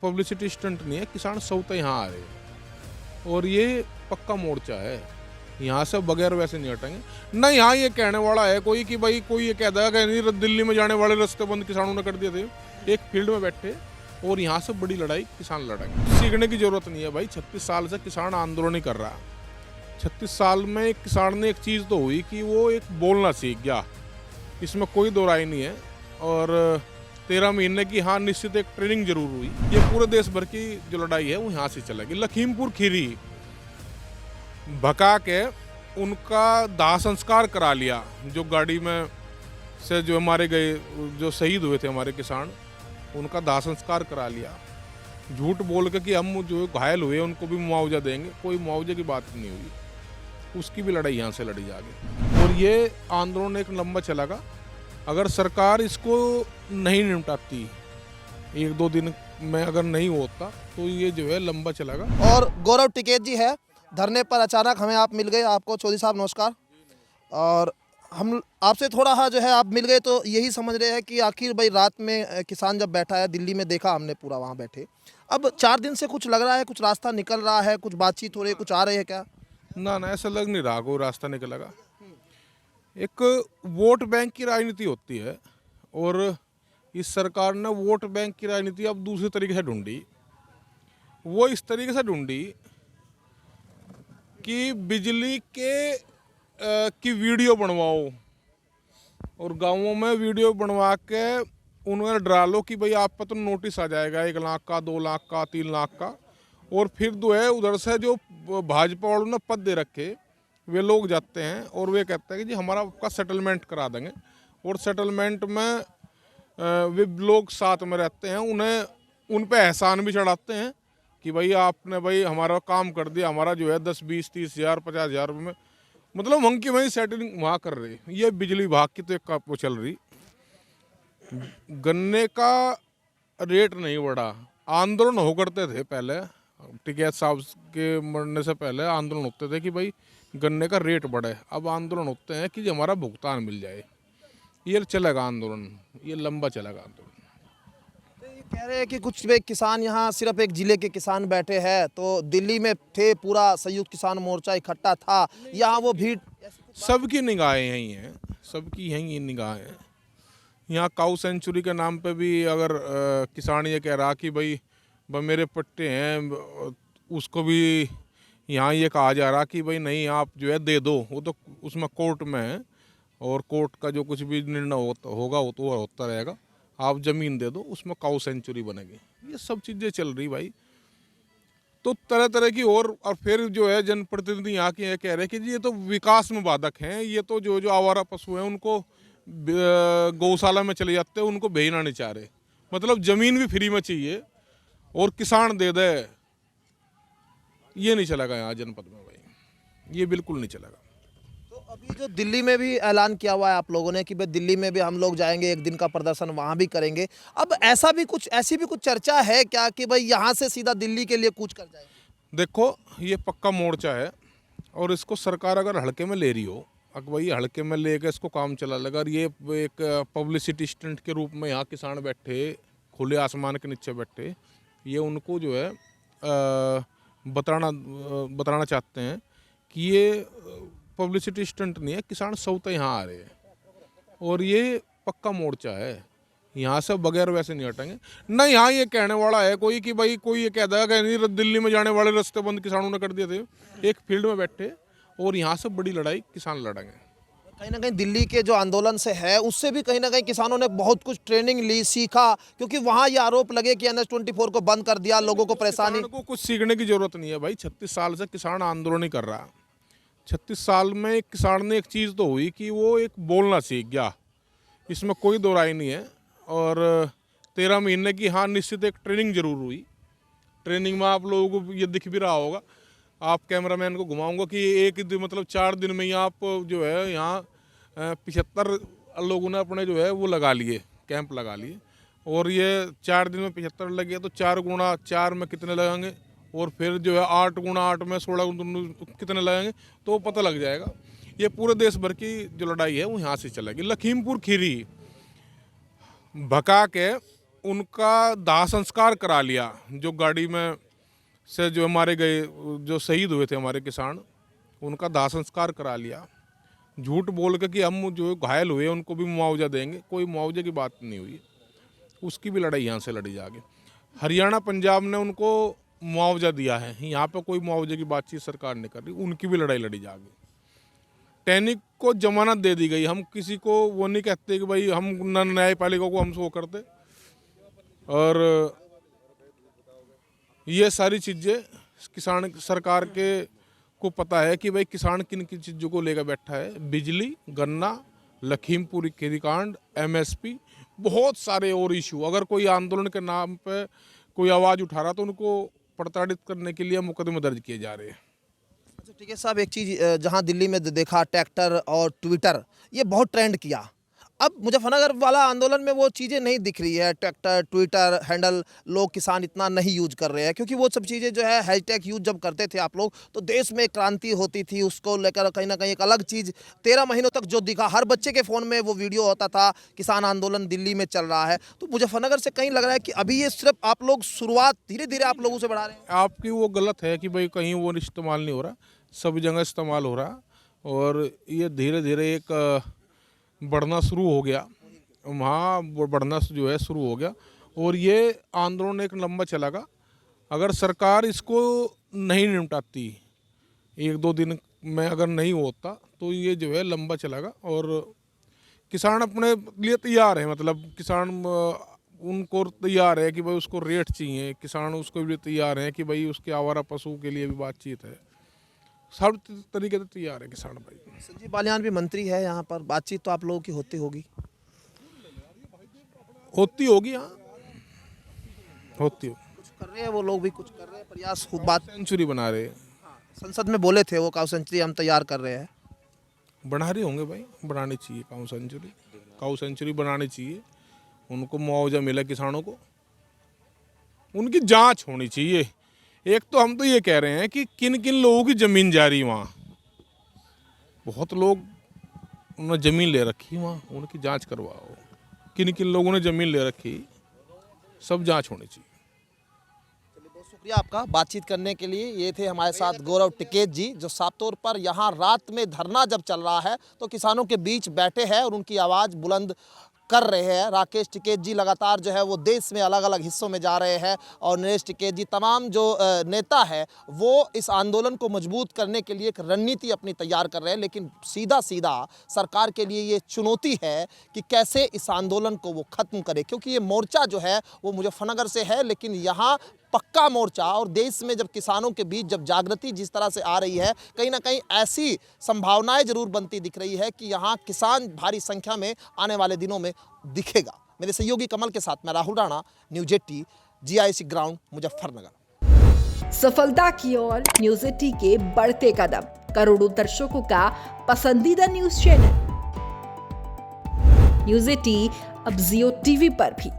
Publicity stunt नहीं है, किसान सौते यहाँ आ रहे हैं और ये पक्का मोर्चा है। यहाँ से बगैर वैसे नहीं हटेंगे ना। यहाँ ये कहने वाला है कोई कि भाई कोई ये कहता है कि नहीं दिल्ली में जाने वाले रास्ते बंद किसानों ने कर दिए थे। एक फील्ड में बैठे और यहाँ से बड़ी लड़ाई किसान लड़ेंगे। सीखने की जरूरत नहीं है भाई, 36 साल से किसान आंदोलन ही कर रहा है। 36 साल में एक किसान ने एक चीज़ तो हुई कि वो एक बोलना सीख गया, इसमें कोई दो राय नहीं है। और 13 महीने की हाँ निश्चित एक ट्रेनिंग जरूर हुई। ये पूरे देश भर की जो लड़ाई है वो यहाँ से चलेगी। लखीमपुर खीरी भगा के उनका दाह संस्कार करा लिया। जो गाड़ी में से जो हमारे गए, जो शहीद हुए थे हमारे किसान, उनका दाह संस्कार करा लिया। झूठ बोल के कि हम जो घायल हुए उनको भी मुआवजा देंगे, कोई मुआवजे की बात नहीं हुई। उसकी भी लड़ाई यहाँ से लड़ी जाएगी और ये आंदोलन एक लंबा चलेगा। अगर सरकार इसको नहीं निपटाती, 1-2 दिन में अगर नहीं होता तो ये जो है लंबा चलेगा। और गौरव टिकैत जी है धरने पर, अचानक हमें आप मिल गए। आपको चौधरी साहब नमस्कार। और हम आपसे थोड़ा जो है आप मिल गए तो यही समझ रहे हैं कि आखिर भाई रात में किसान जब बैठा है दिल्ली में, देखा हमने पूरा वहाँ बैठे। अब 4 दिन से कुछ लग रहा है, कुछ रास्ता निकल रहा है, कुछ बातचीत हो रही है, कुछ आ रही है क्या? ना ऐसा लग नहीं रहा कोई रास्ता निकलेगा। एक वोट बैंक की राजनीति होती है और इस सरकार ने वोट बैंक की राजनीति अब दूसरे तरीके से ढूंढी। वो इस तरीके से ढूंढी कि बिजली के की वीडियो बनवाओ और गांवों में वीडियो बनवा के उन्हें डरा लो कि भाई आप पर तो नोटिस आ जाएगा 1 लाख का, 2 लाख का, 3 लाख का। और फिर जो है उधर से जो भाजपा वालों ने पद दे रखे वे लोग जाते हैं और वे कहते हैं कि जी हमारा आपका सेटलमेंट करा देंगे। और सेटलमेंट में वे लोग साथ में रहते हैं, उन्हें उन पे एहसान भी चढ़ाते हैं कि भाई आपने भाई हमारा काम कर दिया, हमारा जो है 10, 20, 30 हज़ार, 50 हज़ार में मतलब मंकी वहीं सेटलिंग वहाँ कर रही। ये बिजली विभाग की तो एक वो चल रही। गन्ने का रेट नहीं बढ़ा। आंदोलन हो करते थे पहले, टिकैत साहब के मरने से पहले आंदोलन होते थे कि भाई गन्ने का रेट बढ़े। अब आंदोलन होते हैं कि हमारा भुगतान मिल जाए। ये चलेगा आंदोलन, ये लंबा चलेगा आंदोलन। तो ये कह रहे हैं कि कुछ वे किसान यहाँ सिर्फ एक जिले के किसान बैठे हैं, तो दिल्ली में थे, पूरा संयुक्त किसान मोर्चा इकट्ठा था, यहाँ वो भीड़। सबकी निगाहें यहीं हैं, सबकी यहीं निगाहें हैं। यहाँ काऊ सेंचुरी के नाम पे भी अगर किसान ये कह रहा कि भाई मेरे पट्टे हैं, उसको भी यहाँ ये कहा जा रहा कि भाई नहीं आप जो है दे दो। वो तो उसमें कोर्ट में है और कोर्ट का जो कुछ भी निर्णय होगा वो तो होता रहेगा। आप ज़मीन दे दो, उसमें काऊ सेंचुरी बनेगी। ये सब चीज़ें चल रही भाई। तो तरह तरह की और फिर जो है जनप्रतिनिधि यहाँ के ये कह रहे हैं कि जी ये तो विकास में बाधक हैं। ये तो जो आवारा पशु हैं उनको गौशाला में चले जाते हैं, उनको भेजना नहीं चाह रहे। मतलब ज़मीन भी फ्री में चाहिए और किसान दे दे। ये नहीं चलेगा यहाँ जनपद में भाई, ये बिल्कुल नहीं चलेगा। तो अभी जो दिल्ली में भी ऐलान किया हुआ है आप लोगों ने कि भाई दिल्ली में भी हम लोग जाएंगे, 1 दिन का प्रदर्शन वहाँ भी करेंगे। अब ऐसी भी कुछ चर्चा है क्या कि भाई यहाँ से सीधा दिल्ली के लिए कूच कर जाएंगे? देखो ये पक्का मोर्चा है और इसको सरकार अगर हल्के में ले रही हो, अगर भाई हल्के में लेकर इसको काम चला लगा। और ये एक पब्लिसिटी स्टंट के रूप में यहाँ किसान बैठे खुले आसमान के नीचे बैठे, ये उनको जो है बताना चाहते हैं कि ये पब्लिसिटी स्टंट नहीं है, किसान सौते यहाँ आ रहे हैं और ये पक्का मोर्चा है। यहाँ से बगैर वैसे नहीं हटेंगे ना। यहाँ ये कहने वाला है कोई कि भाई कोई ये कहता है कि नहीं दिल्ली में जाने वाले रास्ते बंद किसानों ने कर दिए थे। एक फील्ड में बैठे और यहाँ से बड़ी लड़ाई किसान लड़ेंगे। कहीं ना कहीं दिल्ली के जो आंदोलन से है उससे भी कहीं ना कहीं किसानों ने बहुत कुछ ट्रेनिंग ली, सीखा, क्योंकि वहाँ ये आरोप लगे कि NH-24 को बंद कर दिया, लोगों को परेशानी। किसान को कुछ सीखने की जरूरत नहीं है भाई। 36 साल से किसान आंदोलन ही कर रहा है। 36 साल में एक किसान ने एक चीज़ तो हुई कि वो एक बोलना सीख गया, इसमें कोई दो राय नहीं है। और 13 महीने की हाँ निश्चित एक ट्रेनिंग जरूर हुई। ट्रेनिंग में आप लोगों को ये दिख भी रहा होगा, आप कैमरामैन को घुमाऊंगा कि एक दिन मतलब 4 दिन में ही आप जो है यहाँ 75 लोगों ने अपने जो है वो लगा लिए, कैंप लगा लिए। और ये 4 दिन में 75 लगे तो 4 गुणा 4 में कितने लगेंगे और फिर जो है 8 गुणा 8 में 16 कितने लगेंगे तो पता लग जाएगा। ये पूरे देश भर की जो लड़ाई है वो यहाँ से चलेगी। लखीमपुर खीरी भगा के उनका दाह संस्कार करा लिया। जो गाड़ी में से जो हमारे गए, जो शहीद हुए थे हमारे किसान, उनका दाह संस्कार करा लिया। झूठ बोल के कि हम जो घायल हुए उनको भी मुआवजा देंगे, कोई मुआवजे की बात नहीं हुई। उसकी भी लड़ाई यहाँ से लड़ी जाके। हरियाणा पंजाब ने उनको मुआवजा दिया है, यहाँ पे कोई मुआवजे की बातचीत सरकार नहीं कर रही, उनकी भी लड़ाई लड़ी जाके। टैनिक को जमानत दे दी गई। हम किसी को वो नहीं कहते कि भाई हम न्यायपालिका को हमसे वो करते। और ये सारी चीज़ें किसान सरकार के को पता है कि भाई किसान किन किन चीज़ों को लेकर बैठा है। बिजली, गन्ना, लखीमपुर खीरी कांड, MSP, बहुत सारे और इशू। अगर कोई आंदोलन के नाम पे कोई आवाज़ उठा रहा तो उनको प्रताड़ित करने के लिए मुकदमे दर्ज किए जा रहे हैं। अच्छा ठीक है साहब, एक चीज़ जहाँ दिल्ली में देखा ट्रैक्टर और ट्विटर, ये बहुत ट्रेंड किया। अब मुजफ्फरनगर वाला आंदोलन में वो चीज़ें नहीं दिख रही है। ट्रैक्टर, ट्विटर हैंडल लोग किसान इतना नहीं यूज कर रहे हैं, क्योंकि वो सब चीज़ें जो है हैशटैग यूज जब करते थे आप लोग तो देश में क्रांति होती थी। उसको लेकर कहीं ना कहीं एक अलग चीज़ 13 महीनों तक जो दिखा, हर बच्चे के फ़ोन में वो वीडियो होता था, किसान आंदोलन दिल्ली में चल रहा है। तो मुजफ्फरनगर से कहीं लग रहा है कि अभी ये सिर्फ आप लोग शुरुआत धीरे धीरे आप लोगों से बढ़ा रहे हैं। आपकी वो गलत है कि भाई कहीं वो इस्तेमाल नहीं हो रहा, सब जगह इस्तेमाल हो रहा। और ये धीरे धीरे एक बढ़ना शुरू हो गया, वहाँ बढ़ना जो है शुरू हो गया। और ये आंदोलन एक लंबा चलेगा। अगर सरकार इसको नहीं निपटाती, 1-2 दिन में अगर नहीं होता तो ये जो है लंबा चलेगा। और किसान अपने लिए तैयार है, मतलब किसान उनको तैयार है कि भाई उसको रेट चाहिए। किसान उसको भी तैयार है कि भाई उसके आवारा पशु के लिए भी बातचीत है। सब तरीके से तैयार है किसान भाई। संजीव बालियान भी मंत्री है यहाँ पर, बातचीत तो आप लोगों की होती होगी। हाँ, होती हो। कुछ कर रहे हैं वो लोग भी, कुछ कर रहे हैं प्रयास, खूब बात। सेंचुरी बना रहे, संसद में बोले थे वो काउ सेंचुरी हम तैयार कर रहे हैं। बना रहे होंगे भाई, बनानी चाहिए काउ सेंचुरी बनानी चाहिए। उनको मुआवजा मिले किसानों को, उनकी जांच होनी चाहिए। एक तो हम तो ये कह रहे हैं कि किन किन लोगों की ज़मीन जा रही वहाँ, बहुत लोग उन्होंने ज़मीन ले रखी वहाँ, उनकी जांच करवाओ। किन किन लोगों ने ज़मीन ले रखी, सब जांच होनी चाहिए। चलिए बहुत शुक्रिया आपका बातचीत करने के लिए। ये थे हमारे साथ गौरव टिकैत जी, जो साफ तौर पर यहाँ रात में धरना जब चल रहा है तो किसानों के बीच बैठे हैं और उनकी आवाज़ बुलंद कर रहे हैं। राकेश टिकैत जी लगातार जो है वो देश में अलग अलग हिस्सों में जा रहे हैं और नरेश टिकैत जी तमाम जो नेता है वो इस आंदोलन को मजबूत करने के लिए एक रणनीति अपनी तैयार कर रहे हैं। लेकिन सीधा सीधा सरकार के लिए ये चुनौती है कि कैसे इस आंदोलन को वो ख़त्म करे, क्योंकि ये मोर्चा जो है वो मुजफ्फरनगर से है, लेकिन यहाँ पक्का मोर्चा। और देश में जब किसानों के बीच जब जागृति जिस तरह से आ रही है, कहीं ना कहीं ऐसी संभावनाएं जरूर बनती दिख रही है कि यहाँ किसान भारी संख्या में आने वाले दिनों में दिखेगा। मेरे सहयोगी कमल के साथ मैं Rahul Rana, news 80 GIC ground Muzaffarnagar. सफलता की ओर न्यूज़ 80 के बढ़ते कदम, करोड़ों दर्शकों का पसंदीदा न्यूज़ चैनल न्यूज़ 80 अब Jio TV पर भी।